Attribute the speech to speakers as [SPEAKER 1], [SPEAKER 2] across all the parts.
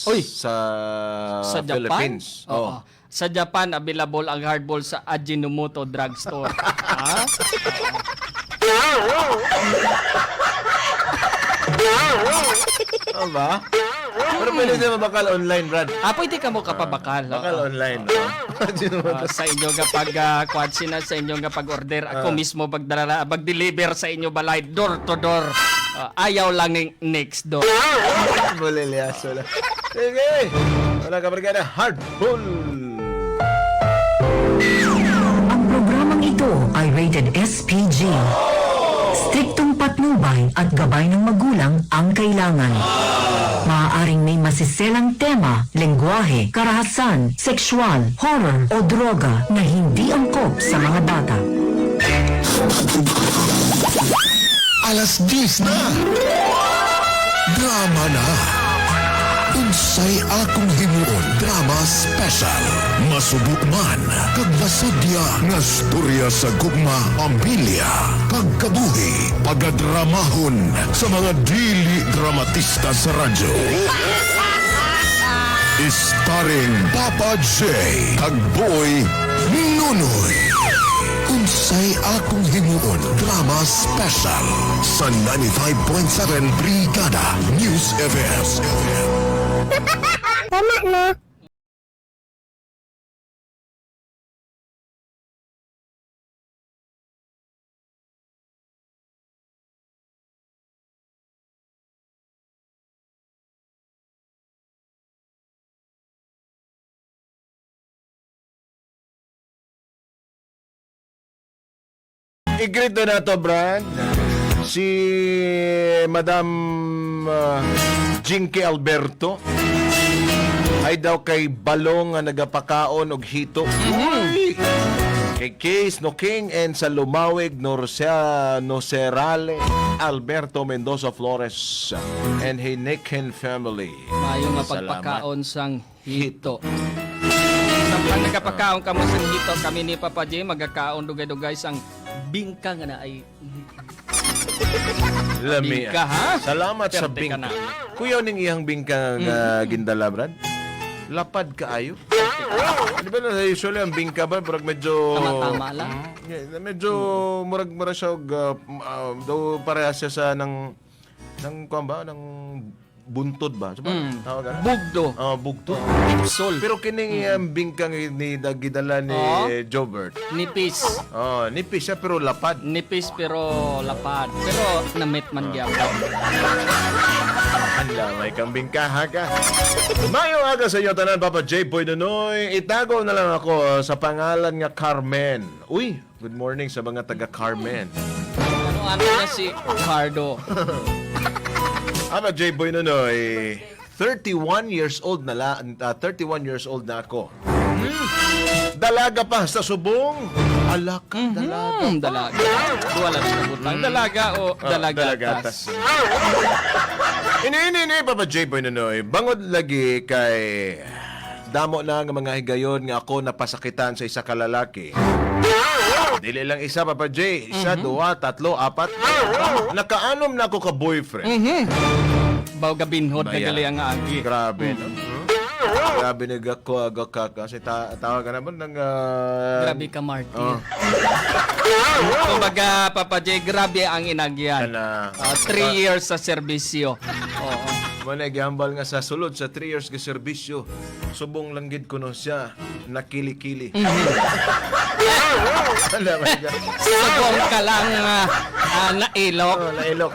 [SPEAKER 1] Uy,
[SPEAKER 2] sa
[SPEAKER 1] Japan?
[SPEAKER 2] Philippines.
[SPEAKER 1] Oo. Sa Japan, available ang hardball sa Ajinomoto drugstore. Ha?
[SPEAKER 2] Oo ba? Pero pwede din mabakal online, Brad.
[SPEAKER 1] Pwede ka mo kapabakal.
[SPEAKER 2] Bakal online.
[SPEAKER 1] Sa inyo kapag kwadsina sa inyo kapag order ako mismo pag-deliver sa inyo balay door to door. Ayaw lang ng next door.
[SPEAKER 2] Bolilyaso lang. Sige. Wala ka brigada. Hardball.
[SPEAKER 3] Ang programang ito ay rated SPG. Striktong patnubay at gabay ng magulang ang kailangan. Maaaring may masiselang tema, lengguwahe, karahasan, sexual, horror o droga na hindi angkop sa mga bata.
[SPEAKER 4] Alas 10 na. Drama na. Unsay akong himuon drama special. Masubok man kag masadya nga storya sa gugma, pamilya, pagkabuhi, pagadramahon sa mga dili dramatista sa radyo. Starring Papa J kag Boy Nunoy. Unsay akong himuon drama special sa 95.7 Brigada News FM.
[SPEAKER 5] Tama na.
[SPEAKER 2] I-greet na to, Brad. Si Madam Jinky Alberto ay daw kay balong nga nagapakaon og hito. Uy! Kay Case no King and sa Lumawig Nocerale Alberto Mendoza Flores and Hiniken family.
[SPEAKER 1] Mayo nga
[SPEAKER 2] Salamat.
[SPEAKER 1] pagpakaon sang hito. Samtang nagapakaon kamo sang hito, kami ni Papa J magakaon dugay-dugay sang bingka nga na ay
[SPEAKER 2] Lami.
[SPEAKER 1] bingka, ha?
[SPEAKER 2] Salamat sa
[SPEAKER 1] Perte ka
[SPEAKER 2] bingka.
[SPEAKER 1] na.
[SPEAKER 2] Kuya ning iyang bingka nga gindala, Brad. Lapad kaayo. Di ba na usually ang bingka ba murag medyo
[SPEAKER 1] Tama-tama lang.
[SPEAKER 2] medyo murag siya daw pareha siya sa ng kuan ba ng buntod ba? Diba? Tawag ka?
[SPEAKER 1] Bugdo.
[SPEAKER 2] Bugto.
[SPEAKER 1] Sol.
[SPEAKER 2] Pero kining iyang bingka ni gidala ni Jobert.
[SPEAKER 1] Nipis.
[SPEAKER 2] Nipis siya pero lapad.
[SPEAKER 1] Nipis pero lapad. Pero namit man gyapon.
[SPEAKER 2] Anda, may kambing ka. Mayong aga sa inyo tanan, Papa J. Boy Nonoy. Itago na lang ako sa pangalan nga Carmen. Uy, good morning sa mga taga Carmen.
[SPEAKER 1] Ano na si Cardo?
[SPEAKER 2] Papa J. Boy Nonoy, 31 years old na 31 years old na ako. Dalaga pa sa subong. Alaka, dalaga.
[SPEAKER 1] Dalaga. Wala na butang. Dalaga o dalagatas.
[SPEAKER 2] Ini, Papa J. Boy Nonoy. Bangod lagi kay damo na nga mga higayon nga ako napasakitan sa isa ka lalaki. Dili lang isa, Papa J. Isa, dua, tatlo, apat. Nakaanom na ako ka boyfriend.
[SPEAKER 1] Baw gabinhod na gali ang agi.
[SPEAKER 2] Grabe, no? Grabe nagako kasi tawag ka naman ng
[SPEAKER 1] Grabe ka, Martin. Kumbaga, Papa J, grabe ang inagyan. 3 years sa serbisyo. Oo.
[SPEAKER 2] Managambal nga sa sulod sa 3 years ka serbisyo. Subong lang gid kuno siya nakili-kili.
[SPEAKER 1] Subong ka lang nailok.
[SPEAKER 2] Nailok.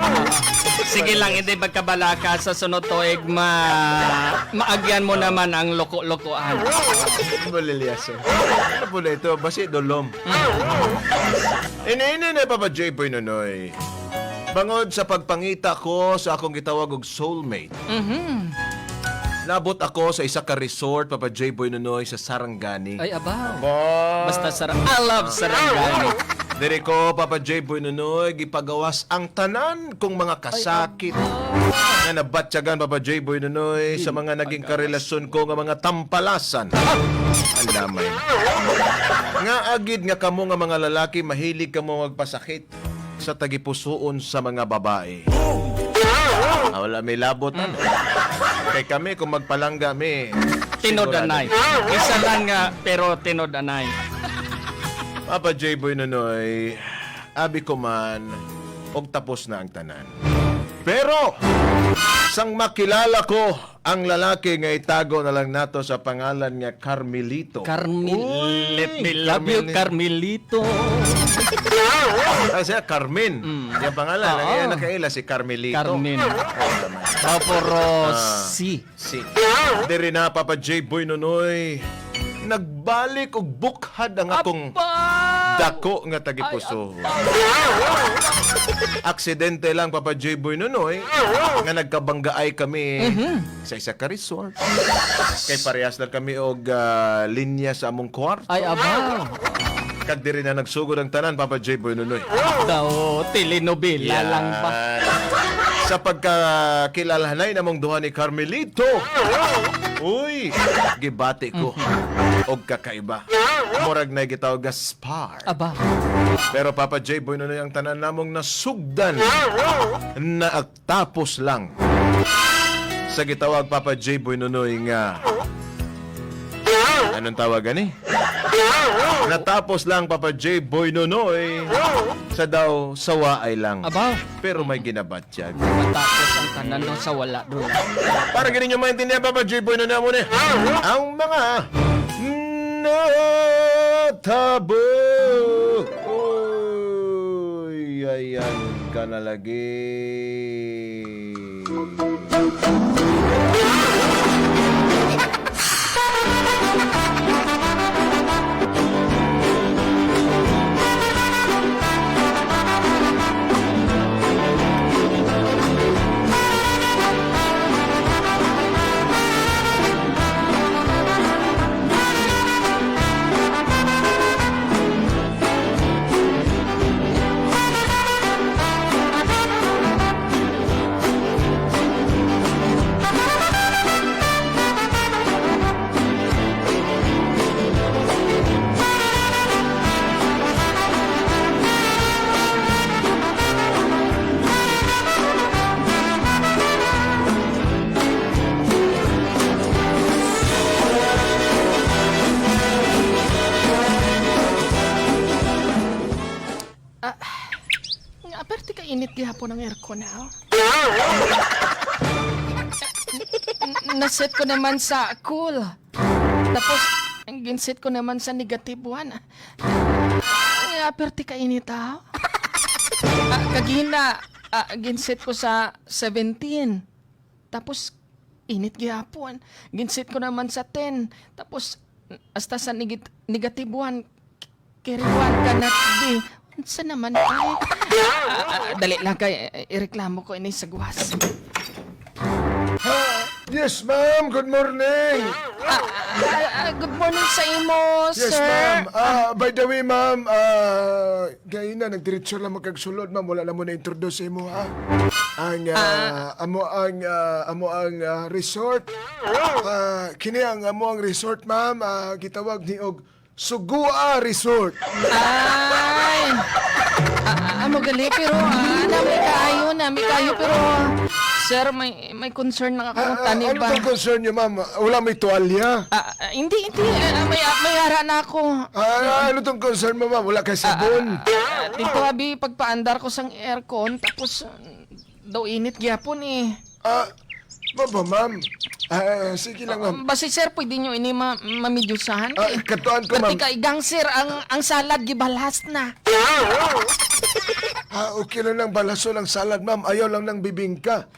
[SPEAKER 1] Sige lang, hindi magkabalaka sa sunod tuig maagyan mo naman ang loko-lokoan.
[SPEAKER 2] Maliliyaso. Ano po na ito? Basi dolom. Ini na Papa J. Boy Nonoy. Bangod sa pagpangita ko sa akong gitawag og soulmate. Nabot ako sa isa ka resort, Papa J. Boy Nonoy, sa Sarangani.
[SPEAKER 1] Ay, abaw.
[SPEAKER 2] Ba?
[SPEAKER 1] Basta I love Sarangani.
[SPEAKER 2] Diri ko, Papa J. Boy Nonoy, gipagawas ang tanan kong mga kasakit nga nabatyagan, Papa J. Boy Nonoy, sa mga naging karelasyon ko nga mga tampalasan. Ang damay. Nga agid nga kamo nga mga lalaki, mahilig kamo magpasakit sa tagipusoon sa mga babae. Wala may labot na. Kay kami, kung magpalangga mi,
[SPEAKER 1] Tinodanay. Isa lang nga, pero tinodanay.
[SPEAKER 2] Papa J. Boy Nonoy, abi ko man, og tapos na ang tanan. Pero, sang makilala ko ang lalaki nga itago na lang nato sa pangalan nga Carmelito.
[SPEAKER 1] Let me love you, Carmelito.
[SPEAKER 2] Ay siya, Carmen. Yung pangalan,
[SPEAKER 1] Oo.
[SPEAKER 2] yan nakaila si Carmelito.
[SPEAKER 1] Carmen. Vaporosi.
[SPEAKER 2] Si. Diri na, Papa J. Boy Nonoy, nagbalik og bukhad ang akong dako nga tagipuso. Aksidente lang, Papa J. Boy Nonoy, nga nagkabanggaay kami sa isa ka resort. Kay parehas na kami og linya sa among kwarto.
[SPEAKER 1] Ay, abaw.
[SPEAKER 2] Kag diri na nagsugod ang tanan, Papa J. Boy Nonoy.
[SPEAKER 1] Daw, telenovela lang ba?
[SPEAKER 2] Sa pagkakilalhanay namong duha ni Carmelito. Uy, gibati ko. Og kakaiba. Murag na gitawag nga spar.
[SPEAKER 1] Aba.
[SPEAKER 2] Pero Papa J. Boy Nonoy, ang tanan namong nasugdan na agtapos lang. Sa gitawag Papa J. Boy Nonoy nga, anong tawagan eh? Natapos lang Papa J. Boy Nonoy sa daw sawaay lang.
[SPEAKER 1] Abaw.
[SPEAKER 2] Pero may ginabatyag.
[SPEAKER 1] Matapos ang tanan no, sa wala doon.
[SPEAKER 2] Para ganun yung maintindihan, Papa J. Boy Nonoy mo na. Ang mga natabo. Uy, ayan ka na lagi.
[SPEAKER 5] Aperte ka init gihapon ng aircon ha. Naset ko naman sa cool. Tapos ginset ko naman sa negative 1. Aperte ka init ha. Kagina ginset ko sa 17. Tapos init gihapon. Ginset ko naman sa 10. Tapos hasta sa negative 1. Carry 1 ka na di. Unsa naman ay? Dali lang kay ireklamo ko ini sa guwas.
[SPEAKER 2] Yes, ma'am. Good morning.
[SPEAKER 5] Good morning sa imo,
[SPEAKER 6] Yes,
[SPEAKER 5] sir.
[SPEAKER 6] ma'am. By the way, ma'am, gaya na, nagdiretso lang magkagsulod, ma'am. Wala na mo na-introduce sa imo, ha? Amo ang resort. Kini ang amo ang resort, ma'am. Gitawag ni og Sugua Resort.
[SPEAKER 5] Ay. Amo gali pero may kayo pero sir may concern na ako tani
[SPEAKER 6] Ano
[SPEAKER 5] ba?
[SPEAKER 6] tong concern niyo, ma'am? Wala may tuwalya?
[SPEAKER 5] Hindi may hara na ako.
[SPEAKER 6] Ano tong concern mo, ma'am? Wala kay sabon?
[SPEAKER 5] Dito abi pagpaandar ko sang aircon tapos daw init gyapon eh.
[SPEAKER 6] Baba, ma'am. Sige lang, ma'am.
[SPEAKER 5] Basi sir pwede nyo ini mamidyusahan eh.
[SPEAKER 6] Katuan ko, ma'am.
[SPEAKER 5] Pati ka igang sir ang salad gibalas na.
[SPEAKER 6] Okay lang balaso ng salad, ma'am. Ayaw lang ng bibingka.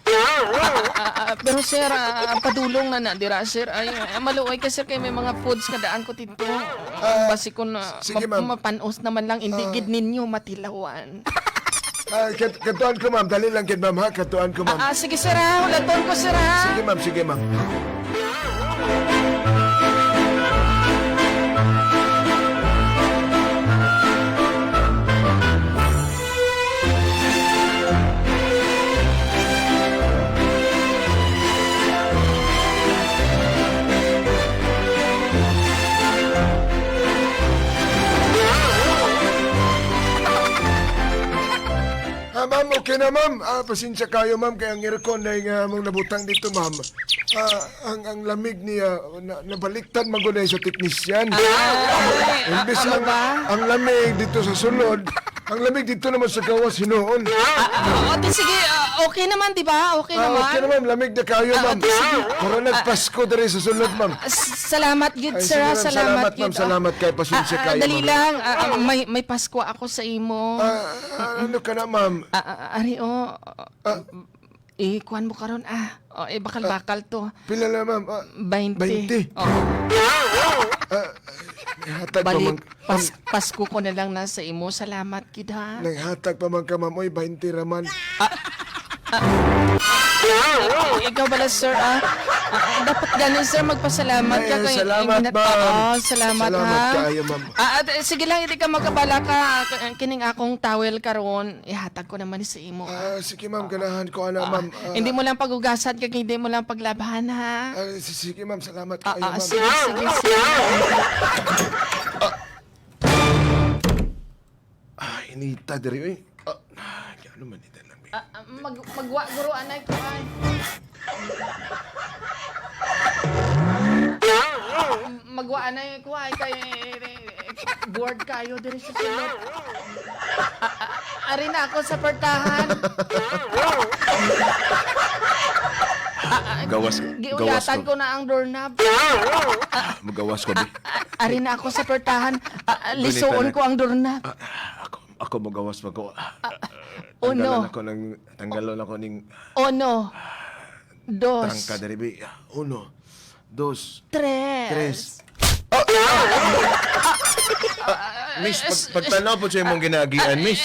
[SPEAKER 5] Pero sir, padulong na dira sir. Ay maluoy ka sir kay may mga foods nga daan ko dito. Basi ko na
[SPEAKER 6] sige, ma'am.
[SPEAKER 5] mapanos naman lang hindi gid ninyo matilawan.
[SPEAKER 6] Katuan ko, ma'am. Dali lang, ma'am, ha? Katuan ko, ma'am.
[SPEAKER 5] Sige sir ha, ulaton ko sir ha.
[SPEAKER 6] Sige, ma'am. Sige, ma'am. Ma'am, okay na, ma'am. Pasensya kayo, ma'am, kaya ang aircon na nga mong nabutang dito, ma'am. Ang lamig niya, nabaliktad magunay sa teknisyan. Imbes
[SPEAKER 5] ano
[SPEAKER 6] ang,
[SPEAKER 5] ba?
[SPEAKER 6] ang lamig dito sa sulod, ang lamig dito naman sa gawas hinoon.
[SPEAKER 5] Sige, okay naman, di ba? Okay naman.
[SPEAKER 6] Okay na, ma'am. Lamig na kayo, ma'am. Para nagpasko na rin sa sulod, ma'am.
[SPEAKER 5] Salamat, gid,
[SPEAKER 6] Ay,
[SPEAKER 5] sir.
[SPEAKER 6] sige, ma'am. Salamat,
[SPEAKER 5] gid.
[SPEAKER 6] ma'am. Salamat kayo. Pasensya kayo,
[SPEAKER 5] Dali
[SPEAKER 6] ma'am.
[SPEAKER 5] lang. May Pasko ako sa imo.
[SPEAKER 6] Ano ka na, ma'am?
[SPEAKER 5] Ari, kuhan mo karon bakal-bakal to.
[SPEAKER 6] Pila na, ma'am?
[SPEAKER 5] 20.
[SPEAKER 6] 20. Hatag pa, ma'am.
[SPEAKER 5] Balik, Pasko ko na lang nasa imo. Salamat, gid, ha?
[SPEAKER 6] Nanghatag pa man ka, ma'am. Oy, 20 raman.
[SPEAKER 5] Ikaw bala, sir, dapat ganun, sir, magpasalamat ka.
[SPEAKER 6] Ay, salamat, ma'am.
[SPEAKER 5] Salamat,
[SPEAKER 6] Salamat
[SPEAKER 5] ha?
[SPEAKER 6] kayo, ma'am.
[SPEAKER 5] Sige lang, hindi ka magkabala ka. Kining akong towel karon, ihatag ko naman sa imo.
[SPEAKER 6] Sige, ma'am. Ganahan ko, ana, ma'am.
[SPEAKER 5] Hindi mo lang pagugasan, kag hindi mo lang paglabahan, ha?
[SPEAKER 6] Sige, ma'am. Salamat kayo, ma'am.
[SPEAKER 5] Sige.
[SPEAKER 6] Inita diri, oy. Ano man ito lang.
[SPEAKER 5] Magwa, guro, anay ko, ay. Magwa, anay ko, ay, kay board kayo diri sa sulod. Ari na ako sa pertahan.
[SPEAKER 2] Gawas
[SPEAKER 5] Giuyatan ko na ang doorknob.
[SPEAKER 2] Magawas ko, di.
[SPEAKER 5] Ari na ako sa pertahan. Lisuon ko ang doorknob.
[SPEAKER 2] Ako magawas pa ko.
[SPEAKER 5] Uno.
[SPEAKER 2] Tanggalon ako ning
[SPEAKER 5] Uno. Dos.
[SPEAKER 2] trangka diri bi. 1, 2,
[SPEAKER 5] Tres.
[SPEAKER 2] 3. Miss, pagtanaw po sa imong ginagian, miss.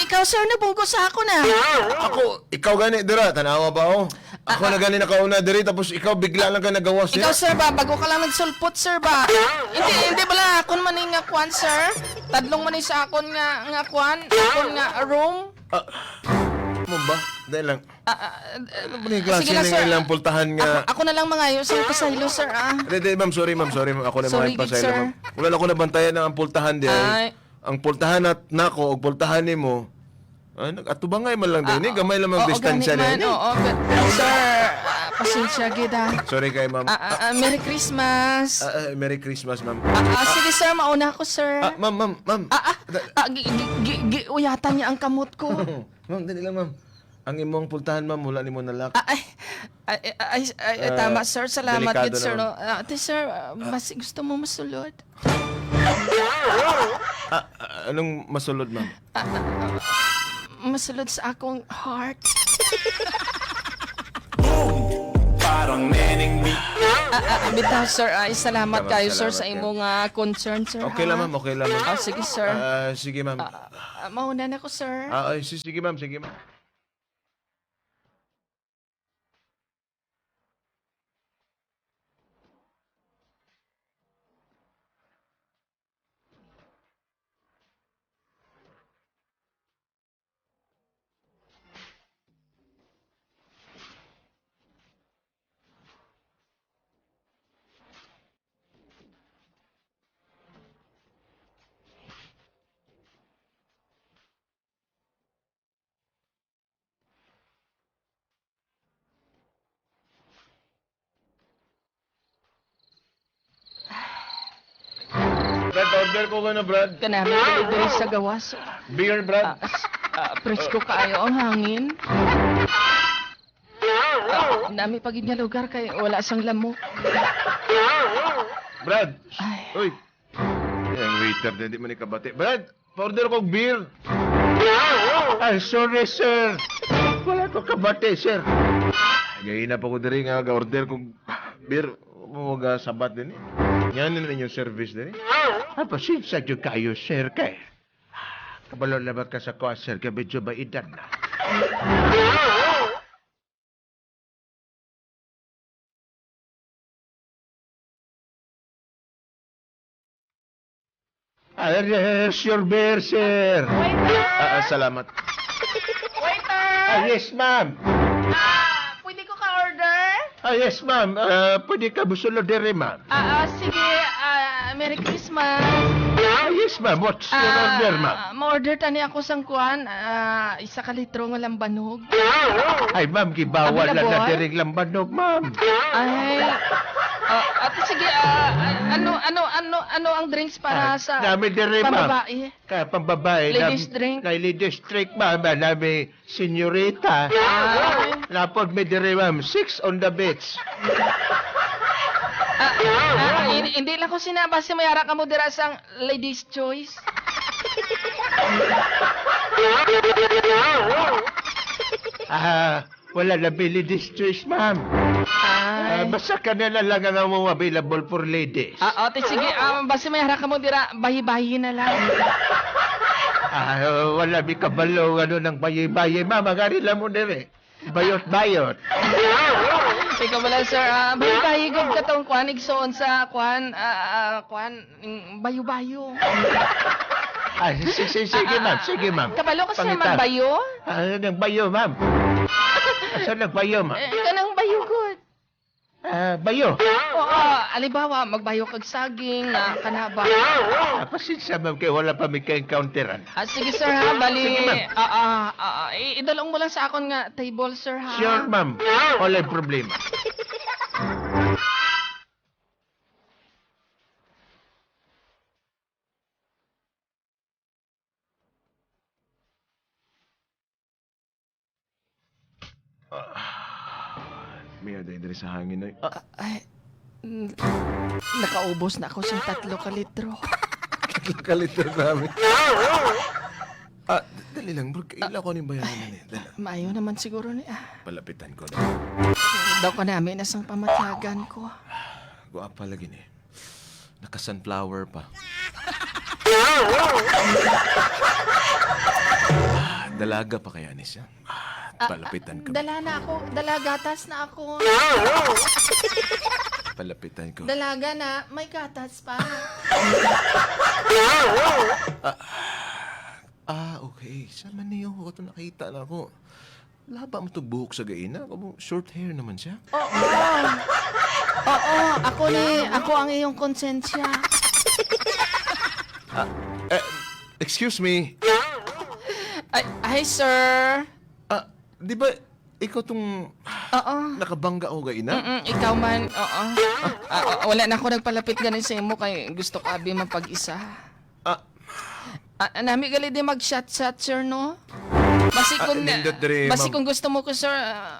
[SPEAKER 5] Ikaw, sir, nabungko sa ako na.
[SPEAKER 2] Ako, ikaw gani dira, tanawa ba ako? Ako na gani nakauna diri, tapos ikaw bigla lang ka nagawas
[SPEAKER 5] Ikaw,
[SPEAKER 2] dira.
[SPEAKER 5] sir, ba? Bago ka lang nagsulpot, sir, ba? Hindi bala akon man nga kwan, sir. Tadlong man sa akon nga kwan. Akon nga room.
[SPEAKER 2] Mo ba? Dahil lang. Ano ba ni klase
[SPEAKER 5] Sige lang,
[SPEAKER 2] ng
[SPEAKER 5] sir.
[SPEAKER 2] ilang pultahan nga?
[SPEAKER 5] Ako na lang mga sa pasahilo, sir,
[SPEAKER 2] Hindi, ma'am, sorry, ma'am. Ako na
[SPEAKER 5] Sorry,
[SPEAKER 2] mga pasaylo,
[SPEAKER 5] sir.
[SPEAKER 2] ma'am. Wala na ako nabantayan ng pultahan di.
[SPEAKER 5] Ay.
[SPEAKER 2] Ang pultahan at nako, o pultahan ni mo, atubangay man lang din. Gamay lang ang distansya
[SPEAKER 5] ganit man.
[SPEAKER 2] niya.
[SPEAKER 5] Oo, sir, pasensya, gida.
[SPEAKER 2] Sorry kay ma'am.
[SPEAKER 5] Merry Christmas.
[SPEAKER 2] Merry Christmas, ma'am.
[SPEAKER 5] Sige, sir, mauna ako, sir.
[SPEAKER 2] Ma'am.
[SPEAKER 5] Uyatan niya ang kamot ko.
[SPEAKER 2] Ma'am, dali lang, ma'am. Ang imong pultahan, ma'am, wala ni mo nalak.
[SPEAKER 5] Tama, sir. Salamat,
[SPEAKER 2] delikado
[SPEAKER 5] good, sir.
[SPEAKER 2] naman.
[SPEAKER 5] Ate, sir, mas gusto mo masulod?
[SPEAKER 2] Anong masulod, ma'am?
[SPEAKER 5] Masulod sa akong heart.
[SPEAKER 7] Parang neneng
[SPEAKER 5] Bitaw, sir, salamat
[SPEAKER 2] Salamat,
[SPEAKER 5] kayo, sir,
[SPEAKER 2] salamat
[SPEAKER 5] sa imong concern, sir.
[SPEAKER 2] Okay lang, ma'am. Okay lang, ma'am.
[SPEAKER 5] Sige, sir.
[SPEAKER 2] Sige, ma'am.
[SPEAKER 5] Mauna na ko, sir.
[SPEAKER 2] Sige, ma'am. Sige, ma'am. Brad, order ko ka na, Brad.
[SPEAKER 5] Kanami delivery sa gawas.
[SPEAKER 2] Beer, Brad.
[SPEAKER 5] Presko kaayo ang hangin. Nami pagid nga lugar kay wala sang lamok.
[SPEAKER 2] Brad.
[SPEAKER 5] Ay.
[SPEAKER 2] Uy. Ang waiter din, di man ikabati. Brad, order ko beer. Ay, sorry, sir. Wala ko kabati, sir. Gaya na pa ko diri nga ga-order kong beer. Mga sabat din eh. Yan na inyong service din eh. Pasensya dyan kayo, sir, kay. Kabalo na ba ka sa kuha, sir? Kaya medyo ba edad na? Yes, your beer, sir. Salamat.
[SPEAKER 5] Waiter!
[SPEAKER 2] Yes, ma'am.
[SPEAKER 5] Pwede ko ka-order?
[SPEAKER 2] Yes, ma'am. Pwede ka busulo dere, ma'am.
[SPEAKER 5] Sige, Merry Christmas.
[SPEAKER 2] Yes, ma'am. What's your order, ma'am?
[SPEAKER 5] Ma-order tani ako sang kuan, isa ka litro nga lambanog.
[SPEAKER 2] Ay, ma'am, gibawal
[SPEAKER 5] Abi na,
[SPEAKER 2] lang na
[SPEAKER 5] boy?
[SPEAKER 2] tirig lambanog, ma'am.
[SPEAKER 5] Ay, ate sige, ano ang drinks para sa
[SPEAKER 2] Nami dire, ma'am.
[SPEAKER 5] pambabae?
[SPEAKER 2] Kaya pambabae.
[SPEAKER 5] Ladies drink?
[SPEAKER 2] Kay ladies drink, ma'am. Nami senyorita. Napod mi dire, ma'am. 6 on the beach.
[SPEAKER 5] Hindi lang ko sinabasi mayara ka mo dira sang ladies choice.
[SPEAKER 2] Wala na ladies choice, ma'am. Basta kanila lang ang mo available for ladies.
[SPEAKER 5] Ate sige, basi mayara ka mo dira bahi-bahi na lang.
[SPEAKER 2] Wala mi kabalo ng bayi-bayi, ma'am. Magarila mo dire. Bayot-bayot.
[SPEAKER 5] Ikaw wala sir, bahi-bahi gud katong kuan igsoon sa kuan bayo-bayo.
[SPEAKER 2] Sige, ma'am. Sige, ma'am.
[SPEAKER 5] Kabalo ka sir
[SPEAKER 2] Pangitan.
[SPEAKER 5] magbayo?
[SPEAKER 2] Nagbayo, ma'am. Saan nagbayo, ma'am?
[SPEAKER 5] Kanang bayo gud.
[SPEAKER 2] Bayo.
[SPEAKER 5] Oo, alibawa magbayo kag saging na kanaba.
[SPEAKER 2] Pasensya, ma'am, kaya wala pa may ka-encounteran.
[SPEAKER 5] Sige sir ha, bali.
[SPEAKER 2] Sige, ma'am.
[SPEAKER 5] Idalong mo lang sa akon nga table sir ha.
[SPEAKER 2] Sure, ma'am. Wala problema. May aday dari sa hangin na.
[SPEAKER 5] Nakaubos na ako sa 3 ka litro.
[SPEAKER 2] Kalito namin. Dali lang, bro. Ila ko ni bayaran na niya. Dali.
[SPEAKER 5] Maayo naman siguro ni
[SPEAKER 2] Palapitan ko na.
[SPEAKER 5] daw ka namin asang pamatyagan ko.
[SPEAKER 2] Guwapa lagi ni. Naka-sunflower pa. Dalaga pa kaya ni siya. Palapitan ko.
[SPEAKER 5] Dala na ako, dalagatas na ako.
[SPEAKER 2] Palapitan ko.
[SPEAKER 5] Dalaga na, may gatas pa.
[SPEAKER 2] Okay. Sama niyo ako. Ito nakita na ako. Laba mo ito buhok sa gaina. Short hair naman siya.
[SPEAKER 5] Oo, ako ang iyong konsensya.
[SPEAKER 2] Excuse me.
[SPEAKER 5] Ay, sir.
[SPEAKER 2] Di ba ikaw tong
[SPEAKER 5] Oo.
[SPEAKER 2] nakabangga o gaina?
[SPEAKER 5] Ikaw man, oo. Wala na ako nagpalapit ganin sa imo kay gusto ka abi mapag-isa. Nami gali di mag-shot-shot, sir, no? Basi kung gusto mo ko, sir,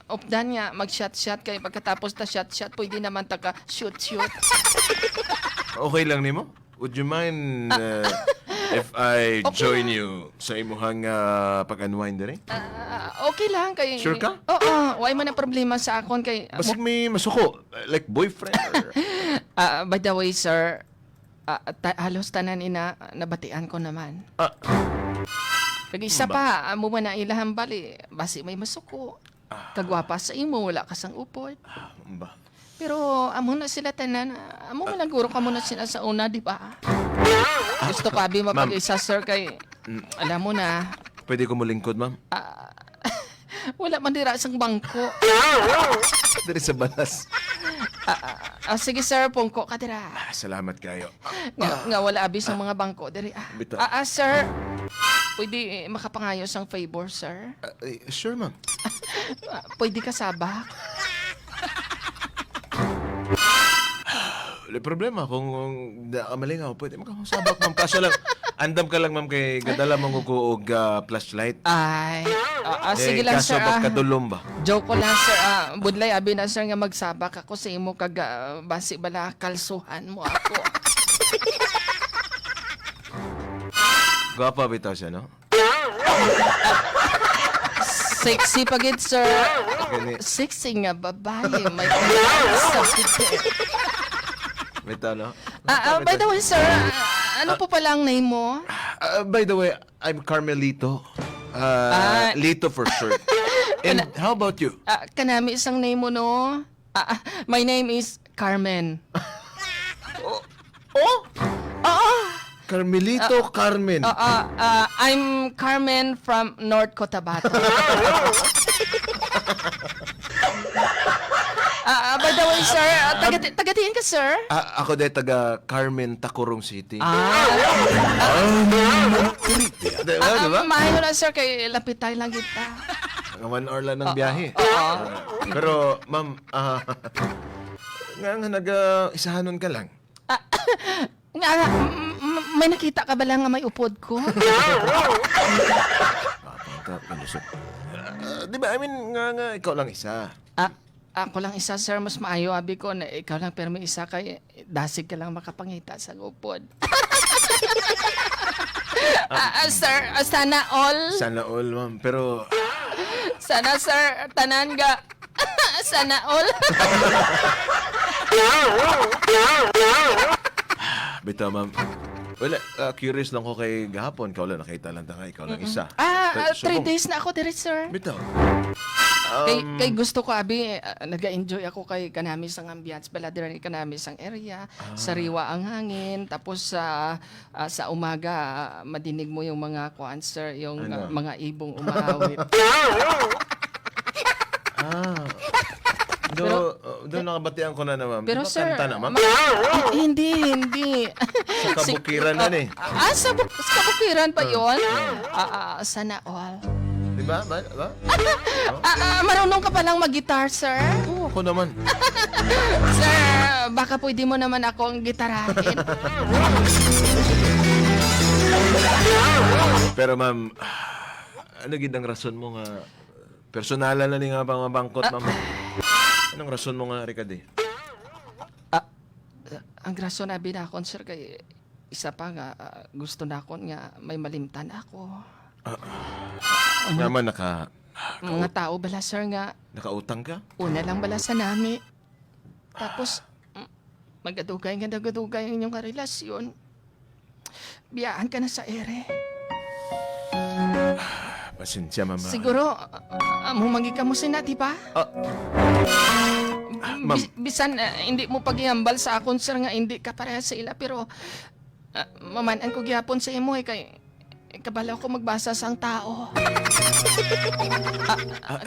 [SPEAKER 5] opdan nga, mag-shot-shot kay pagkatapos ta shot-shot, pwede naman ta ka shoot-shoot.
[SPEAKER 2] Okay lang nimo? Would you mind if I join you sa imuhang pag-unwind dere?
[SPEAKER 5] Okay lang kay...
[SPEAKER 2] Sure ka?
[SPEAKER 5] Oo, why man ang problema sa akon kay...
[SPEAKER 2] Basig may masuko, like boyfriend or...
[SPEAKER 5] By the way, sir, halos tanan ina nabatian ko naman. Kag isa pa, amo man na ilahang bali, basi may masuko. Kagwapa sa imo, wala ka sang upod.
[SPEAKER 2] Ba?
[SPEAKER 5] Pero amo na sila tanan, amo man naguro ka muna sila sa una, di ba? Gusto ko abi mapag-isa, sir, kay alam mo na,
[SPEAKER 2] Pwede ko mulingkod, ma'am?
[SPEAKER 5] wala man dira sang bangko.
[SPEAKER 2] Dari sa balas.
[SPEAKER 5] Sige, sir, pungko ka dira.
[SPEAKER 2] Salamat kayo.
[SPEAKER 5] Nga wala abi sa mga bangko diri.
[SPEAKER 2] Bito.
[SPEAKER 5] Sir, pwede makapangayos ang favor, sir?
[SPEAKER 2] Sure, ma'am.
[SPEAKER 5] Pwede ka sabak?
[SPEAKER 2] Wala problema. Kung maling ako, pwede makakasabak, ma'am. Kaso lang, andam ka lang, ma'am, kay gadala mong ko og flashlight.
[SPEAKER 5] Ay, sige lang,
[SPEAKER 2] kaso
[SPEAKER 5] sir.
[SPEAKER 2] kadulom ba?
[SPEAKER 5] Joke ko lang, sir. Budlay, abi na, sir, nga magsabak ako sa imo kag basi bala kalsuhan mo ako.
[SPEAKER 2] Gwapa bitaw siya, no?
[SPEAKER 5] Sexy pagid, sir.
[SPEAKER 2] Kani,
[SPEAKER 5] Sexy nga babae. May pagkakasabit.
[SPEAKER 2] bitaw, no?
[SPEAKER 5] By the way, sir, ano po pala ang name mo?
[SPEAKER 2] By the way, I'm Carmelito. Lito for short. And how about you?
[SPEAKER 5] Kanami isang name mo, no? My name is Carmen.
[SPEAKER 2] Oh? Carmelito Carmen.
[SPEAKER 5] I'm Carmen from North Cotabato. By the way, sir, taga-diin ka, sir?
[SPEAKER 2] Ako day taga Carmen, Tacurong City. Diba?
[SPEAKER 5] Maayo na, sir, kay lapitay lang kita.
[SPEAKER 2] 1 hour lang ng biyahe. Pero, ma'am, nga nag-isahanon ka lang.
[SPEAKER 5] Nga, may nakita ka ba lang nga may upod ko?
[SPEAKER 2] Di ba, I mean, nga, ikaw lang isa.
[SPEAKER 5] Ako lang isa, sir, mas maayo, abi ko, na ikaw lang, pero may isa kay dasig ka lang makapangita sa upod. Sir, sana all.
[SPEAKER 2] Sana all, ma'am. Pero,
[SPEAKER 5] Sana, sir, tanan ga. Sana all.
[SPEAKER 2] bitaw, ma'am. Wala, curious lang ko kay gahapon. Ikaw lang nakita lang ta ikaw lang isa.
[SPEAKER 5] 3
[SPEAKER 2] So,
[SPEAKER 5] days na ako dire, sir.
[SPEAKER 2] Bitaw.
[SPEAKER 5] Kay gusto ko, abi, nag-enjoy ako kay kanami sang ambiance, balader ni kanami sang area, sariwa ang hangin, tapos sa umaga, madinig mo yung mga concert, yung
[SPEAKER 2] Ano?
[SPEAKER 5] mga ibong umawit.
[SPEAKER 2] Doon nakabatian ko na naman.
[SPEAKER 5] Pero
[SPEAKER 2] Di ba
[SPEAKER 5] sir,
[SPEAKER 2] kanta na, ma'am?
[SPEAKER 5] hindi.
[SPEAKER 2] Sa kabukiran na eh.
[SPEAKER 5] Sa kabukiran pa yon? Sana all.
[SPEAKER 2] Di ba? Ba?
[SPEAKER 5] Marunong ka palang mag-guitar, sir?
[SPEAKER 2] Oo, ako naman.
[SPEAKER 5] Sir, baka pwede mo naman akong gitarahin.
[SPEAKER 2] Pero ma'am, ano gid ang rason mo nga personalan na ni nga bang bangkot, ma'am? Anong rason mo nga Ricade?
[SPEAKER 5] Ang rason na binakon, sir, kay isa pa nga, gusto na akon nga may malimtan ako.
[SPEAKER 2] Naman
[SPEAKER 5] Mga tao bala, sir, nga
[SPEAKER 2] nakautang ka?
[SPEAKER 5] una lang bala sa nami. Tapos, magadugay ang inyong relasyon. Biyaan ka na sa ere.
[SPEAKER 2] Pasensya, ma'am.
[SPEAKER 5] Siguro, humangi ka mo sina, di ba?
[SPEAKER 2] Ma'am.
[SPEAKER 5] Bisan, hindi mo paghihambal sa akon, sir, nga hindi ka pareha sa ila, pero mamanan ko gyapon sa imo, kay kabalaw ko magbasa sang tao.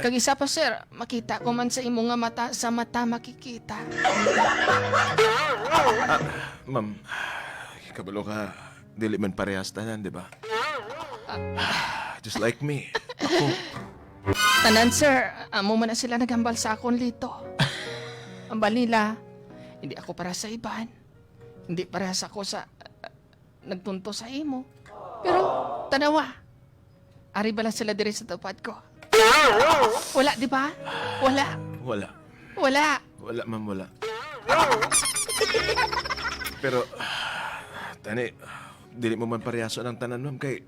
[SPEAKER 5] Kag-isa pa, sir, makita ko man sa imo nga mata, sa mata makikita.
[SPEAKER 2] Ma'am, kabalo ka, dili man parehas tanan, di ba? Just like me. Ako,
[SPEAKER 5] Tanan, sir, amo man na sila naghambal sa akon lito. Ang balila, hindi ako para sa iban. Hindi parehas ako sa nagtunto sa imo. Pero, tanawa, ari bala sila diri sa tupad ko. Wala, di ba? Wala.
[SPEAKER 2] wala, ma'am, wala. Pero, tani, dili mo man parehaso ng tanan, ma'am, kay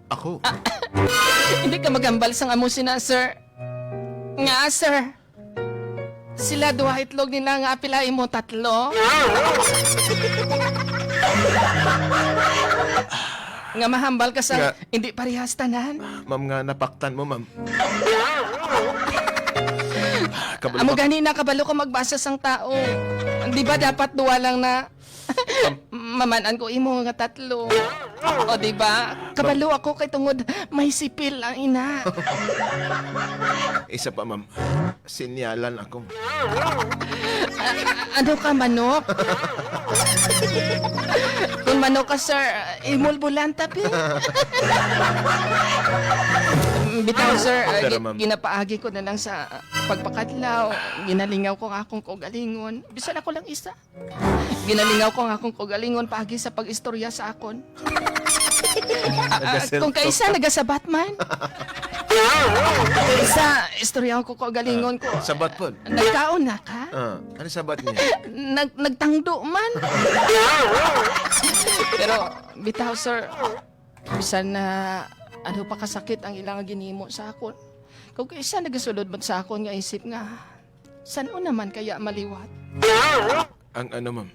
[SPEAKER 2] ako.
[SPEAKER 5] Hindi ka magambal sang amo sina, sir. Nga, sir. Sila duha itlog nila nga apilay mo 3. Nga mahambal ka sa
[SPEAKER 2] Nga.
[SPEAKER 5] hindi parehas tanan.
[SPEAKER 2] Ma'am, nga napaktan mo, ma'am. Kabalo
[SPEAKER 5] Amo
[SPEAKER 2] ka.
[SPEAKER 5] gani na kabalo ko magbasa sang tao. Di ba dapat duwa lang na mamanan ko imo nga 3. O di ba? Kabalo ako kay tungod may sipil ang ina.
[SPEAKER 2] Isa pa, ma'am. Sinyalan ako.
[SPEAKER 5] Ano ka, manok? Kung manok ka, sir, imulbulan tapi. Bitaw, sir,
[SPEAKER 2] Pero, ma'am.
[SPEAKER 5] ginapaagi ko na lang sa pagpakadlaw. Ginalingaw ko ang akong kogalingon. Bisan ako lang isa. Ginalingaw ko ang akong kogalingon paagi sa pag-istorya sa akon. Kung kaisa, nagasabat man. Kaisa, istorya ko kogalingon ko.
[SPEAKER 2] Sabat po.
[SPEAKER 5] Nagkaon na ka?
[SPEAKER 2] Ano sabat niya?
[SPEAKER 5] Nagtangdo man. Pero, bitaw, sir, bisan na ano pa kasakit ang ilang ginimo sa akon. Kung isa nagasulod man sa akon nga isip nga, saan o naman kaya maliwat?
[SPEAKER 2] Ang ano, ma'am?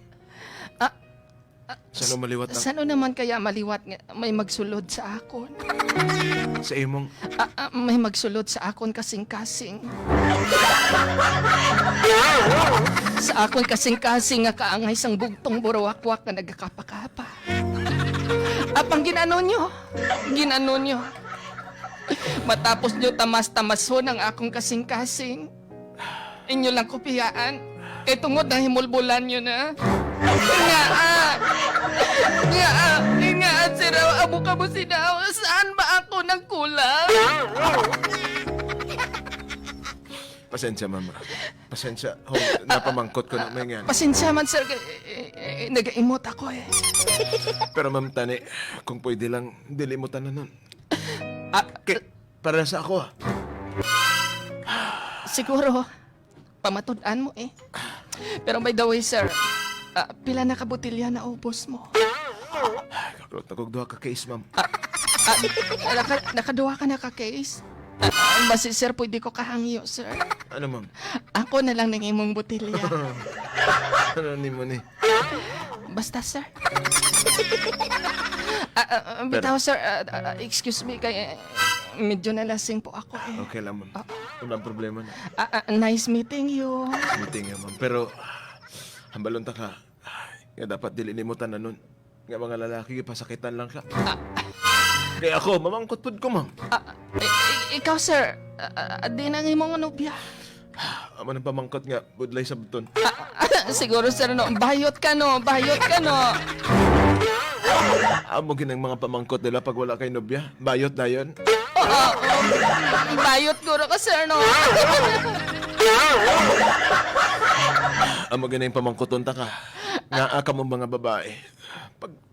[SPEAKER 2] Saan maliwat ang
[SPEAKER 5] Saan o naman kaya maliwat nga may magsulod sa akon?
[SPEAKER 2] sa imong...
[SPEAKER 5] May magsulod sa akon kasing-kasing. Sa akon kasing-kasing nga kaangay sang bugtong burawak-wak na nagkakapa-kapa. Apang ginano nyo? Matapos nyo tamas-tamason ang akong kasing-kasing. inyo lang kopiyaan. Kay tungod na himulbulan nyo na. Nga, sir, amo ka mo sinaw. Saan ba ako nagkulang?
[SPEAKER 2] Pasensya, ma'am. Pasensya. Napamangkot ko na may nga.
[SPEAKER 5] Pasensya man, sir. Nag-imot ako eh.
[SPEAKER 2] Pero ma'am, tani, kung pwede lang, dilimutan na nun. Para sa ako,
[SPEAKER 5] Siguro, pamatudan mo eh. Pero by the way, sir, pila na kabutilya na ubos mo?
[SPEAKER 2] Kakulot na kong duha ka case, ma'am.
[SPEAKER 5] Nakaduha ka na ka-case? Basi, sir, pwede ko kahangyo, sir.
[SPEAKER 2] Ano, ma'am?
[SPEAKER 5] Ako na lang ng imong butilya.
[SPEAKER 2] Ano ni mo ni?
[SPEAKER 5] Basta, sir. Bitaw, sir, excuse me, kay medyo nalasing po ako eh.
[SPEAKER 2] Okay lang, ma'am. Walang problema na.
[SPEAKER 5] Nice meeting you.
[SPEAKER 2] Meeting nga, ma'am. Pero, hambalon ta ka. Nga dapat dilinimutan na nun. Nga mga lalaki, pasakitan lang ka. Kaya ako, mamangkot pod ko, ma'am.
[SPEAKER 5] Ikaw, sir, di na ng imong nobya.
[SPEAKER 2] Amo ng pamangkot nga, budlay sa buton.
[SPEAKER 5] Siguro, sir, no, bayot ka, no.
[SPEAKER 2] Amo ginang mga pamangkot nila pag wala kay nobya. Bayot dayon.
[SPEAKER 5] Bayot guro ka, sir, no.
[SPEAKER 2] Amo ginang pamangkoton ta ka. Nga ka mo mga babae.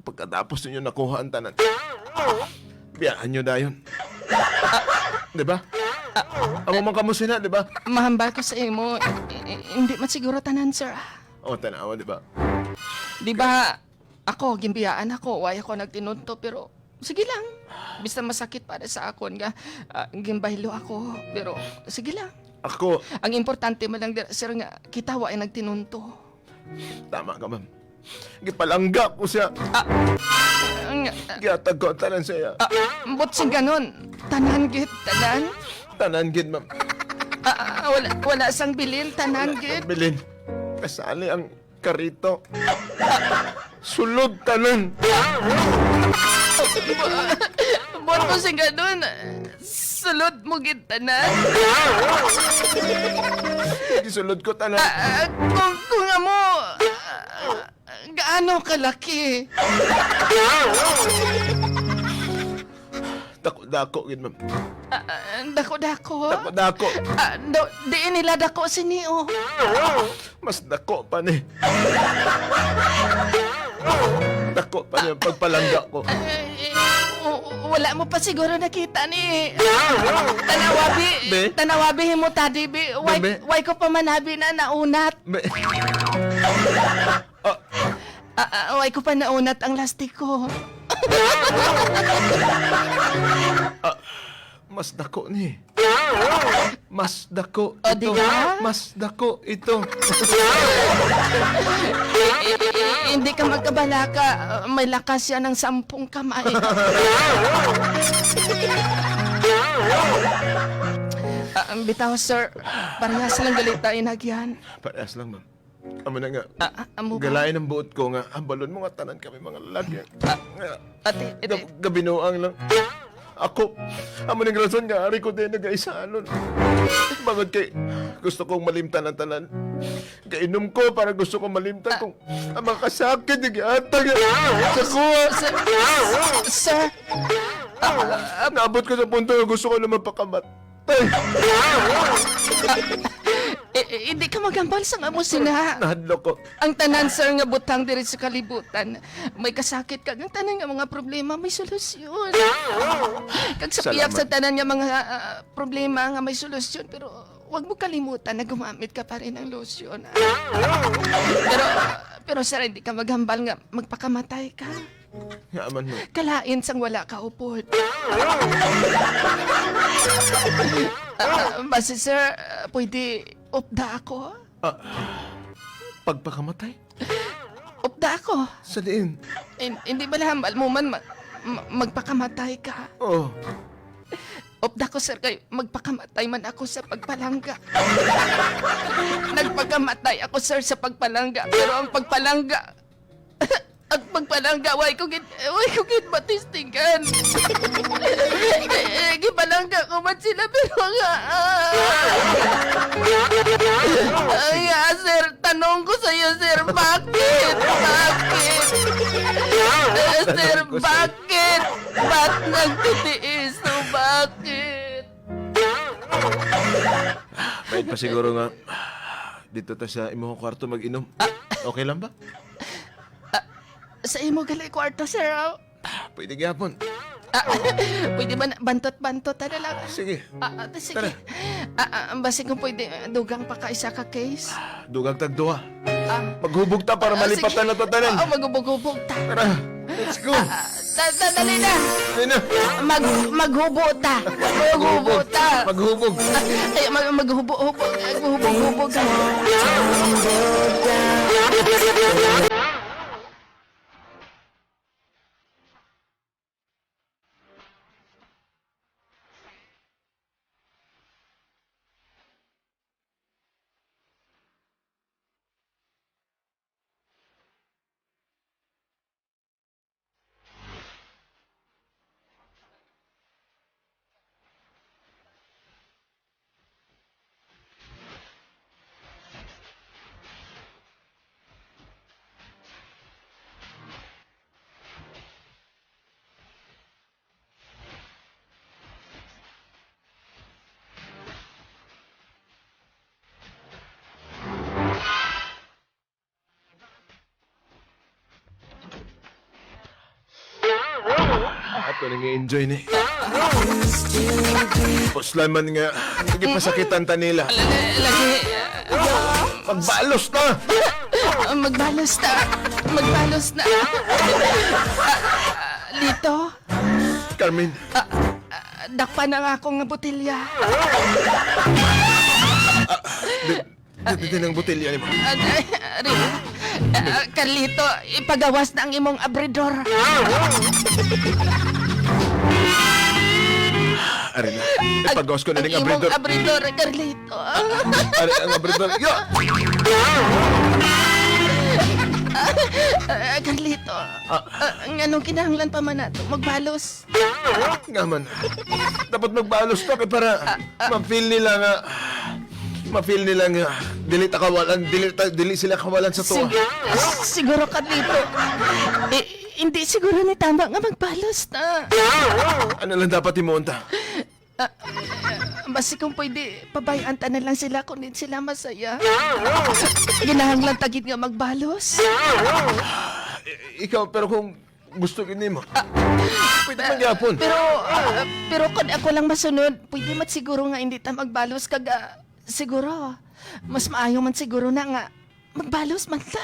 [SPEAKER 2] Pagkatapos ninyo nakuha ang tanan. Biyaan nyo dayon. Diba? Amo man kamo sina, diba?
[SPEAKER 5] Mahambal ko sa imo. Hindi man siguro tanan, sir.
[SPEAKER 2] O, tanawa, diba?
[SPEAKER 5] Di ba, ako, gimbiyaan ako, way ako nagtinunto, pero sige lang. Basta masakit para sa akon nga, gimbaylo ako, pero sige lang.
[SPEAKER 2] Ako,
[SPEAKER 5] Ang importante man lang, sir, nga, kita way nagtinunto.
[SPEAKER 2] tama ka, ma'am. Gipalangga ko siya. Giyatag ko ang tanan siya.
[SPEAKER 5] But sing ganon, tanan git, tanan?
[SPEAKER 2] Tanan gid, ma'am.
[SPEAKER 5] Wala sang bilin, tanan git.
[SPEAKER 2] Bilin. Kasali ang karito. Sulod tanan.
[SPEAKER 5] But mo sing ganon, sulod mo git, tanan?
[SPEAKER 2] Gisulod ko tanan.
[SPEAKER 5] Kung nga mo, gaano kalaki?
[SPEAKER 2] Dako-dako gid, ma'am.
[SPEAKER 5] Dako-dako?
[SPEAKER 2] Dako.
[SPEAKER 5] Diin nila dako siniyo.
[SPEAKER 2] Mas dako pa ni. Dako pa niya pagpalangga ko.
[SPEAKER 5] Wala mo pa siguro nakita ni
[SPEAKER 2] Be?
[SPEAKER 5] Tanawabi mo tadi bi.
[SPEAKER 2] Be?
[SPEAKER 5] Why ko pa manabi na naunat.
[SPEAKER 2] Be-
[SPEAKER 5] Why ko pa naunat ang lastik ko.
[SPEAKER 2] Mas dako ni. Mas dako
[SPEAKER 5] O,
[SPEAKER 2] ito.
[SPEAKER 5] di ba?
[SPEAKER 2] Mas dako ito.
[SPEAKER 5] Hindi ka magkabalaka. May lakas yan ng 10 kamay. Bitaw, sir. Parehas lang galitain nagyan.
[SPEAKER 2] Parehas lang, ma'am. Amo na nga.
[SPEAKER 5] Amo ba?
[SPEAKER 2] Galain ang buot ko nga. Ambalon mo nga tanan kami mga lalaki.
[SPEAKER 5] Ate,
[SPEAKER 2] Gabinuang lang. Ako, amo ng rason nga, ari ko din nag-aisaanon. Bangod kay, gusto kong malimtan ang tanan. Kainom ko para gusto kong malimtan kung ang makasakit, nag-iatag. Sa kuha.
[SPEAKER 5] Sir,
[SPEAKER 2] Naabot ko sa punto na gusto ko na mapakamatay.
[SPEAKER 5] hindi ka magambal sa nga mo sina.
[SPEAKER 2] Nahadlok ko.
[SPEAKER 5] Ang tanan, sir, nga butang diri sa kalibutan. May kasakit ka. Ang tanan nga mga problema, may solusyon. Kag sa piyak sa tanan nga mga problema nga may solusyon. Pero wag mo kalimutan na gumamit ka pa rin ng lotion. Pero sir, hindi ka maghambal nga magpakamatay ka.
[SPEAKER 2] Yaman mo.
[SPEAKER 5] Kalain sang wala ka upod. Basta sir, pwede upda ako?
[SPEAKER 2] Pagpakamatay?
[SPEAKER 5] Upda ako?
[SPEAKER 2] Sa diin?
[SPEAKER 5] Hindi ba lahambal mo man magpakamatay ka?
[SPEAKER 2] Oo.
[SPEAKER 5] Upda ko, sir, kayo magpakamatay man ako sa pagpalangga. Nagpakamatay ako, sir, sa pagpalangga. Pero ang pagpalangga, Ang pagpalanggaway ko git batistingan. Gipalangga ko man sila pero nga. Ay, sir, tanong ko sa iyo, sir, bakit? Bakit? Sir, bakit? Ba't nagtitiis? So, bakit?
[SPEAKER 2] Kahit pa siguro nga, dito ta sa imong kwarto mag-inom. Okay lang ba?
[SPEAKER 5] Sa imo gali kwarto, sir.
[SPEAKER 2] Pwede gyapon.
[SPEAKER 5] Pwede ba bantot-bantot na lang?
[SPEAKER 2] Sige.
[SPEAKER 5] Sige.
[SPEAKER 2] Tara.
[SPEAKER 5] Basi kung pwede, dugang pa ka isa ka case.
[SPEAKER 2] Dugag tagduha. Maghubog ta para malipatan na to tanan.
[SPEAKER 5] Oo, magubog-hubog ta.
[SPEAKER 2] Tara, let's go.
[SPEAKER 5] Dali na.
[SPEAKER 2] Dali na.
[SPEAKER 5] Maghubo ta. Maghubo ta.
[SPEAKER 2] Maghubog.
[SPEAKER 5] Ay, maghubo-hubog. Maghubo-hubog ka.
[SPEAKER 2] Ako nang enjoy ni. Puslaman nga. Sige pasakitan ta nila.
[SPEAKER 5] Lagi.
[SPEAKER 2] Magbalos na.
[SPEAKER 5] Magbalos na. Magbalos na. Lito,
[SPEAKER 2] Carmen.
[SPEAKER 5] dakpan na nga akong botelya.
[SPEAKER 2] Dito ng botelya ni mo.
[SPEAKER 5] Carlito, ipagawas na ang imong abridor.
[SPEAKER 2] Ari na. Ipagawas ko na ng
[SPEAKER 5] Ang imong
[SPEAKER 2] abridor.
[SPEAKER 5] abridor, Carlito.
[SPEAKER 2] Ari ang abridor. Yo!
[SPEAKER 5] Carlito, anong kinahanglan pa man nato? Magbalos.
[SPEAKER 2] Nga man. Dapat magbalos na kay para ma-feel nila nga dili sila kawalan sa tuwa.
[SPEAKER 5] Siguro, Carlito, hindi siguro ni tama nga magbalos na.
[SPEAKER 2] Ano lang dapat imonta?
[SPEAKER 5] Basi kung pwede, pabayaan ta na lang sila kung din sila masaya. Ginahanglan tagit nga magbalos.
[SPEAKER 2] Ikaw, pero kung gusto kini mo, pwede man gyapon.
[SPEAKER 5] Pero kung ako lang masunod, pwede mat siguro nga hindi ta magbalos kaga siguro. Mas maayo man siguro na nga magbalos man ta.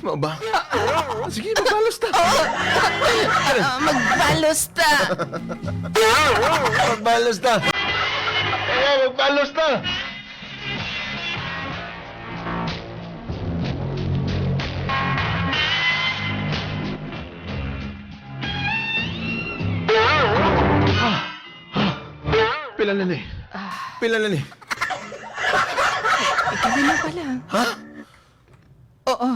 [SPEAKER 2] Mo ba? Sige, magbalos ta.
[SPEAKER 5] Magbalos ta.
[SPEAKER 2] Magbalos ta. Kaya, magbalos ta. Pila na ni? Pila na ni?
[SPEAKER 5] Ikaw na pala.
[SPEAKER 2] Ha?
[SPEAKER 5] Oo.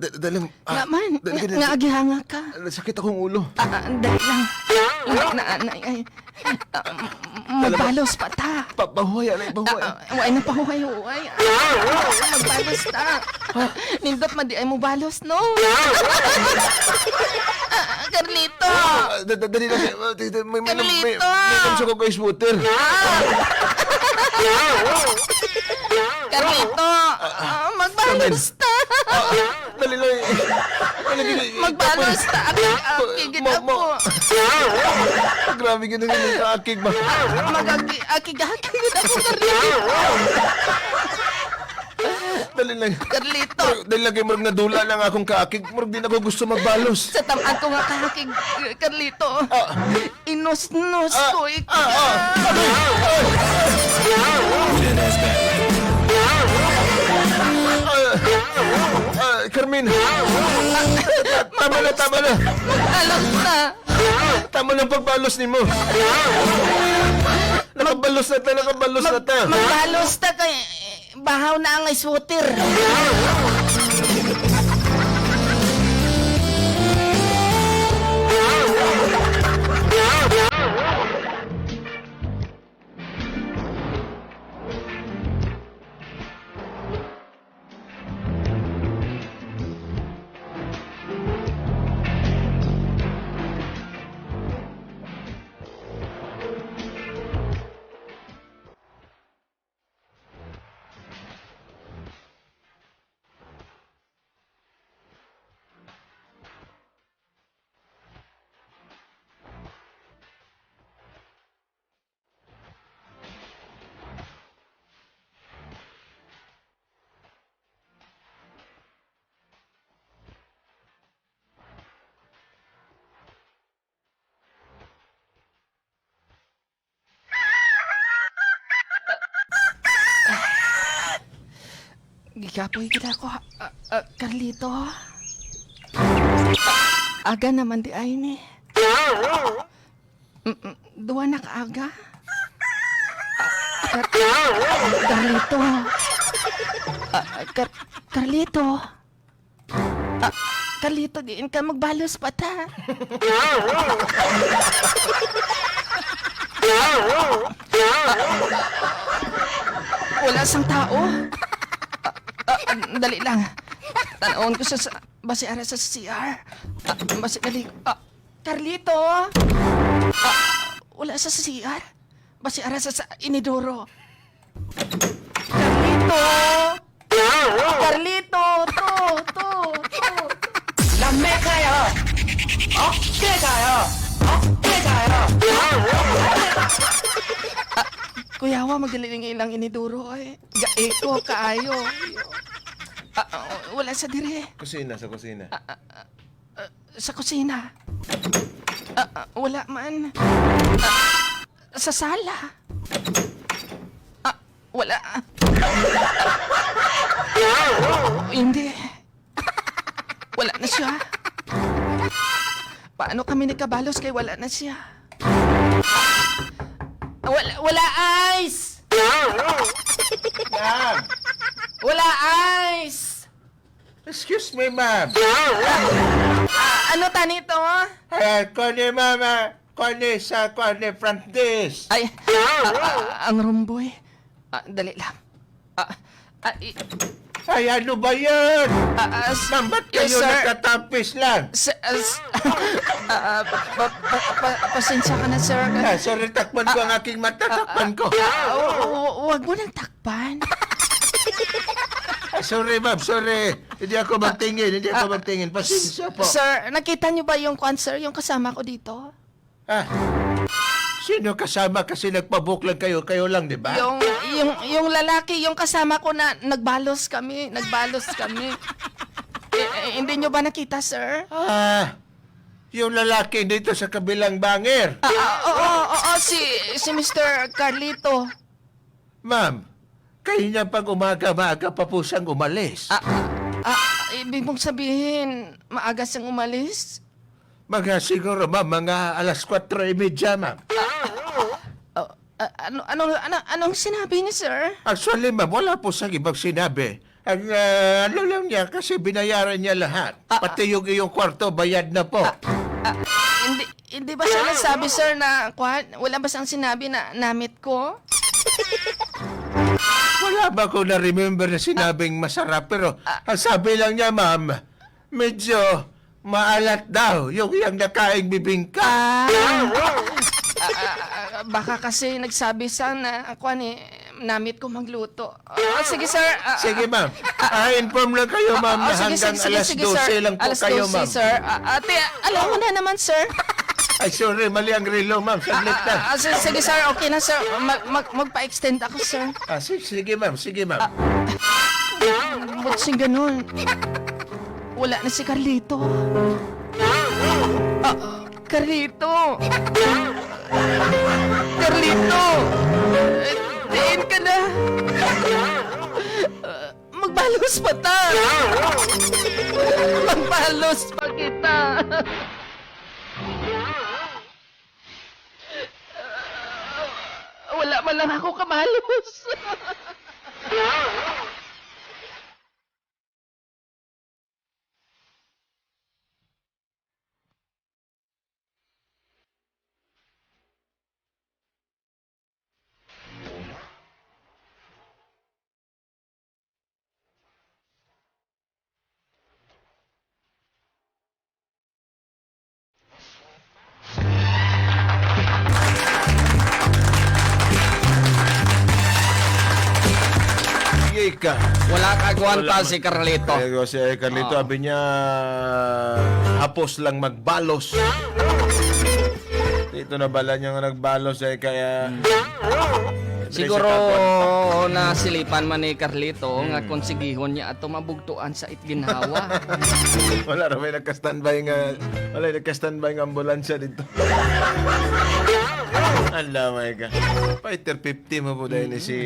[SPEAKER 2] Dalang...
[SPEAKER 5] Nga man, nga agihanga ka.
[SPEAKER 2] Sakit akong ulo.
[SPEAKER 5] Dali lang. Magbalos pa ta.
[SPEAKER 2] Pahuhay, alay, pahuhay.
[SPEAKER 5] Huwag na pahuhay-huway. Magbalos ta. Nindot man di ay mo balos, no? Carlito!
[SPEAKER 2] Dali lang. May
[SPEAKER 5] Carlito!
[SPEAKER 2] kamsa ko kay smooter.
[SPEAKER 5] Carlito! Magbalos ta!
[SPEAKER 2] Dali lang.
[SPEAKER 5] Magbalos ta! Akigit ako.
[SPEAKER 2] Grabe ka nang kaakig ba?
[SPEAKER 5] Akigit ako, Carlito.
[SPEAKER 2] Dali lang.
[SPEAKER 5] Carlito!
[SPEAKER 2] Dali lang kay Murag nadula lang akong kaakig. Murag di na ko gusto magbalos.
[SPEAKER 5] Sa tamaan ko nga kahakig, Carlito. Inos-nos ko, ikaw.
[SPEAKER 2] Carmen! Tama na, tama na!
[SPEAKER 5] Alam na.
[SPEAKER 2] Tama na ang pagbalos ni mo! Nakabalos na ta, nakabalos na ta!
[SPEAKER 5] Magbalos ta kay... bahaw na ang ice water. Gigapoy kita ko, Carlito. Aga naman di ay ni. Duwa na kaaga. Carlito. Carlito. Carlito, diin ka magbalos pa ta. Wala sang tao. Dali lang. Tanawon ko sa basi ara sa CR. Basi dali. Carlito. Wala sa CR. Basi ara sa inidoro. Carlito. Carlito, to. Lame kayo. Okay kayo. Kuyawa, magaling ilang iniduro ay. Gaeko kaayo. Wala sa dire.
[SPEAKER 2] Sa kusina.
[SPEAKER 5] Sa kusina. Wala man. Sa sala. Wala. Hindi. Wala na siya. Paano kami nagkabalos kay wala na siya? Wala ice!
[SPEAKER 2] Ma'am!
[SPEAKER 5] Wala ice!
[SPEAKER 2] Excuse me, ma'am.
[SPEAKER 5] Ano tanito?
[SPEAKER 2] Kone, mama. Kone sa front desk.
[SPEAKER 5] Ay, ang rumboy. Dali lang.
[SPEAKER 2] Ay, ano ba yan? Ma'am, ba't kayo
[SPEAKER 5] sir.
[SPEAKER 2] nakatapis lang?
[SPEAKER 5] Pasensya ka na, sir.
[SPEAKER 2] Sorry, takpan ko ang aking mata. Takpan ko.
[SPEAKER 5] Huwag mo nang takpan.
[SPEAKER 2] Sorry, ma'am. Sorry. Hindi ako magtingin. Pasensya po.
[SPEAKER 5] Sir, nakita niyo ba yung concert, yung kasama ko dito?
[SPEAKER 2] Sino kasama kasi nagpabook lang kayo? Kayo lang, di ba?
[SPEAKER 5] Yung lalaki, yung kasama ko na nagbalos kami. Hindi niyo ba nakita, sir?
[SPEAKER 2] Yung lalaki dito sa kabilang bangir.
[SPEAKER 5] Oo, si Mr. Carlito.
[SPEAKER 2] Ma'am, kayo niya pag umaga-maaga pa po siyang umalis.
[SPEAKER 5] Ibig mong sabihin, maaga siyang umalis?
[SPEAKER 2] Siguro, ma'am, mga alas 4:30, ma'am.
[SPEAKER 5] Anong sinabi ni sir?
[SPEAKER 2] Actually, ma'am, wala po siyang ibang sinabi. Ang ano lang niya, kasi binayaran niya lahat. Pati yung iyong kwarto, bayad na po.
[SPEAKER 5] Hindi ba siya nagsabi, sir, na wala ba siyang sinabi na namit ko?
[SPEAKER 2] Wala ba ko na-remember na sinabing masarap? Pero ang sabi lang niya, ma'am, medyo maalat daw yung nakaing bibingka.
[SPEAKER 5] Baka kasi nagsabi siya na namit ko magluto. Sige, sir.
[SPEAKER 2] Sige, ma'am. Inform lang kayo, ma'am, na hanggang alas 12 lang po kayo, ma'am.
[SPEAKER 5] Alas 12, sir. Ate, alam mo na naman, sir.
[SPEAKER 2] Ay, sorry, mali ang relo, ma'am. Saglit na.
[SPEAKER 5] Sige, sir. Okay na, sir. Magpa-extend ako, sir.
[SPEAKER 2] Sige, ma'am. Sige, ma'am.
[SPEAKER 5] Ba't si ganun? Wala na si Carlito. Carlito! Carlito! Tiin ka na! Magbalos pa ta! Magbalos pa kita! Wala man lang ako kamalos!
[SPEAKER 2] Sige ka.
[SPEAKER 1] Wala kagwanta
[SPEAKER 2] Wala
[SPEAKER 1] si Carlito.
[SPEAKER 2] Ayun, si Carlito, sabi niya, hapos lang magbalos. Dito na bala niya nga nagbalos kaya...
[SPEAKER 1] Siguro nasilipan man ni Carlito nga konsigihon niya ato mabugtuan sa itginhawa.
[SPEAKER 2] Wala may nagka-standby nga ambulansya dito. Ala, my God. Fighter 50 mo po dahil ni si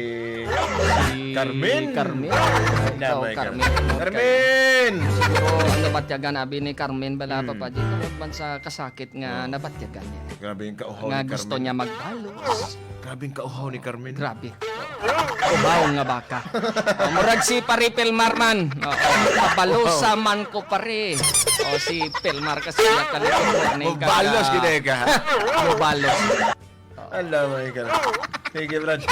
[SPEAKER 2] Carmen.
[SPEAKER 1] Carmen.
[SPEAKER 2] Ala,
[SPEAKER 1] Ikaw,
[SPEAKER 2] my God.
[SPEAKER 1] Carmen.
[SPEAKER 2] Carmen!
[SPEAKER 1] Siguro ang nabatyagan abi ni Carmen bala pa pa dito man sa kasakit nga nabatyagan niya.
[SPEAKER 2] Grabe yung kauhaw
[SPEAKER 1] Nga
[SPEAKER 2] ni
[SPEAKER 1] gusto
[SPEAKER 2] Carmen.
[SPEAKER 1] niya magbalos.
[SPEAKER 2] Grabe yung kauhaw ni Carmen.
[SPEAKER 1] Grabe. Ubaw nga baka. Murag si pare Pelmar man. Pabalosa man ko pare. O si Pelmar kasi kalito ni
[SPEAKER 2] Mubalos gina ka.
[SPEAKER 1] Mubalos.
[SPEAKER 2] Ala, my God. Sige, Brad.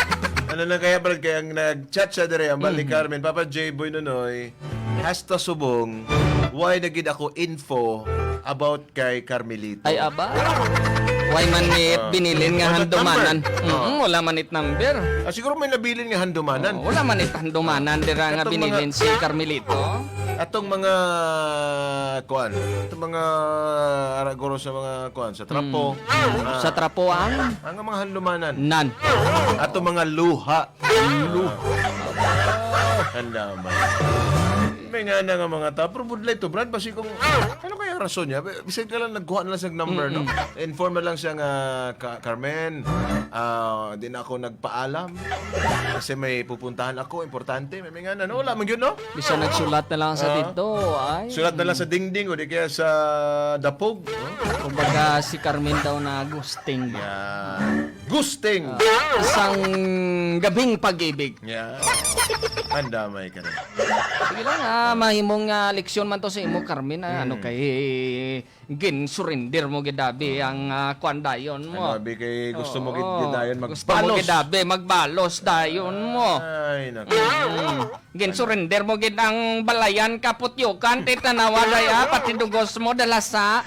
[SPEAKER 2] Ano lang kaya, Brad, kaya ang nag-chat siya dire, ang bali Carmen, Papa J. Boy Nonoy, hasta subong, why nagid ako info about kay Carmelito?
[SPEAKER 1] Ay aba. Why man it binilin nga
[SPEAKER 2] Contact
[SPEAKER 1] handumanan?
[SPEAKER 2] number.
[SPEAKER 1] Wala man it number.
[SPEAKER 2] Siguro may nabilin nga handumanan.
[SPEAKER 1] Wala man it handumanan dira nga
[SPEAKER 2] Katong
[SPEAKER 1] binilin si Carmelito.
[SPEAKER 2] Atong mga kuan, atong mga aragoro sa mga kuan sa trapo.
[SPEAKER 1] Sa trapuan,
[SPEAKER 2] Ang mga handumanan.
[SPEAKER 1] nan.
[SPEAKER 2] Atong mga luha. Handa man. May nga na nga mga tao. Pero budlay to, Brad. Basi kung, ano kaya rason niya? Bisan ka lang nagkuha na lang sa number, no? Inform na lang siya nga, Carmen, di na ako nagpaalam. Kasi may pupuntahan ako, importante. May nga na, no? Wala man yun, no?
[SPEAKER 1] Bisa nagsulat na lang sa dito. Ay.
[SPEAKER 2] Sulat na lang sa dingding o di kaya sa dapog. No?
[SPEAKER 1] Kumbaga si Carmen daw na gusting.
[SPEAKER 2] Yan. Gusting!
[SPEAKER 1] Isang gabing pag-ibig.
[SPEAKER 2] Yan. Andamay ka rin.
[SPEAKER 1] Sige lang mahimong leksyon man to sa imo Carmen ano kay gin surrender mo gidabi ang kwandayon mo.
[SPEAKER 2] Ano, kay gusto mo
[SPEAKER 1] Oo.
[SPEAKER 2] gidayon
[SPEAKER 1] Gusto mo
[SPEAKER 2] magbalos.
[SPEAKER 1] gidabi magbalos dayon mo.
[SPEAKER 2] Ay, naku.
[SPEAKER 1] Gin surrender mo gid ang balayan kaputyukan titanawa daya pati dugos mo dalasa.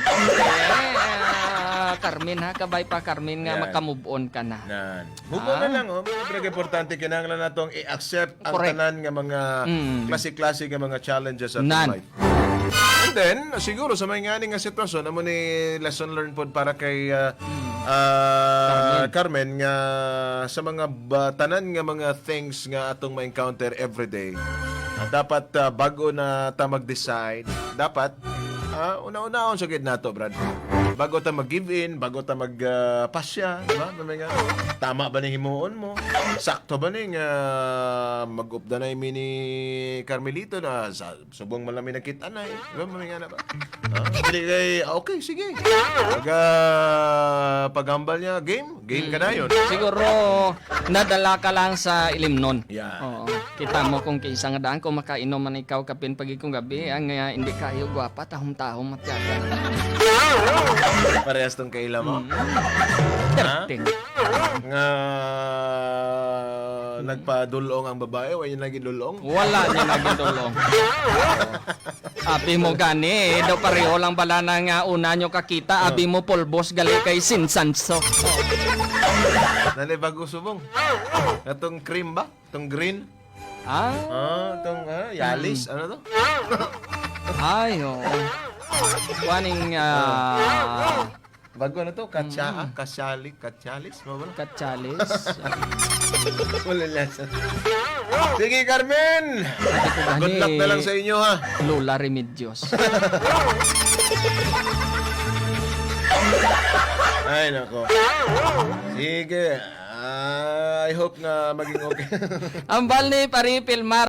[SPEAKER 1] Carmen ha kabay pa Carmen nga
[SPEAKER 2] Yan.
[SPEAKER 1] makamove on ka na.
[SPEAKER 2] Nan. Huwag na lang, Mga importante, kinahanglan natong i-accept ang
[SPEAKER 1] Correct.
[SPEAKER 2] tanan nga mga klase-klase nga mga challenges sa
[SPEAKER 1] Nan.
[SPEAKER 2] life. And then, siguro sa may ngani nga sitwasyon, amo ni lesson learned pod para kay Carmen nga sa mga tanan nga mga things nga atong ma-encounter every day. Dapat bago na ta mag-decide, dapat una-unaon sa gid nato, Brad. Bago ta mag-give in, bago ta mag-pasya, di ba? May nga, tama ba ni himuon mo? Sakto ba ni nga mag-upda na yung ni Carmelito na subong malami nakita na eh. Di ba? May nga na ba? Hindi kay, okay, sige. Paghambal niya, game ka na yun.
[SPEAKER 1] Siguro nadala ka lang sa ilimnon.
[SPEAKER 2] Yeah.
[SPEAKER 1] Oo. Kita mo kung kaisa nga daan kung makainom man ikaw kapin pagi kong gabi ang hindi kayo gwapa tahom-tahom matyaga.
[SPEAKER 2] Parehas tong kaila mo.
[SPEAKER 1] Terting.
[SPEAKER 2] Nga nagpadulong ang babae, wala niya nagidulong.
[SPEAKER 1] Wala niya nagidulong. Abi mo gani, daw pareho lang bala na nga una nyo kakita, abi mo polbos gali kay Sinsanso.
[SPEAKER 2] Nani bago subong. Atong cream ba? Atong green? Atong yalis. Ano to?
[SPEAKER 1] Ay, oo. Kuaning
[SPEAKER 2] Bago ano to? Katsalis? Mo ba?
[SPEAKER 1] katsalis.
[SPEAKER 2] Wala lasa. Sige, Carmen! Good luck na lang sa inyo, ha?
[SPEAKER 1] Lola Remedios.
[SPEAKER 2] Ay, nako. Sige. I hope na maging okay.
[SPEAKER 1] Ang bal ni Pari Pilmar.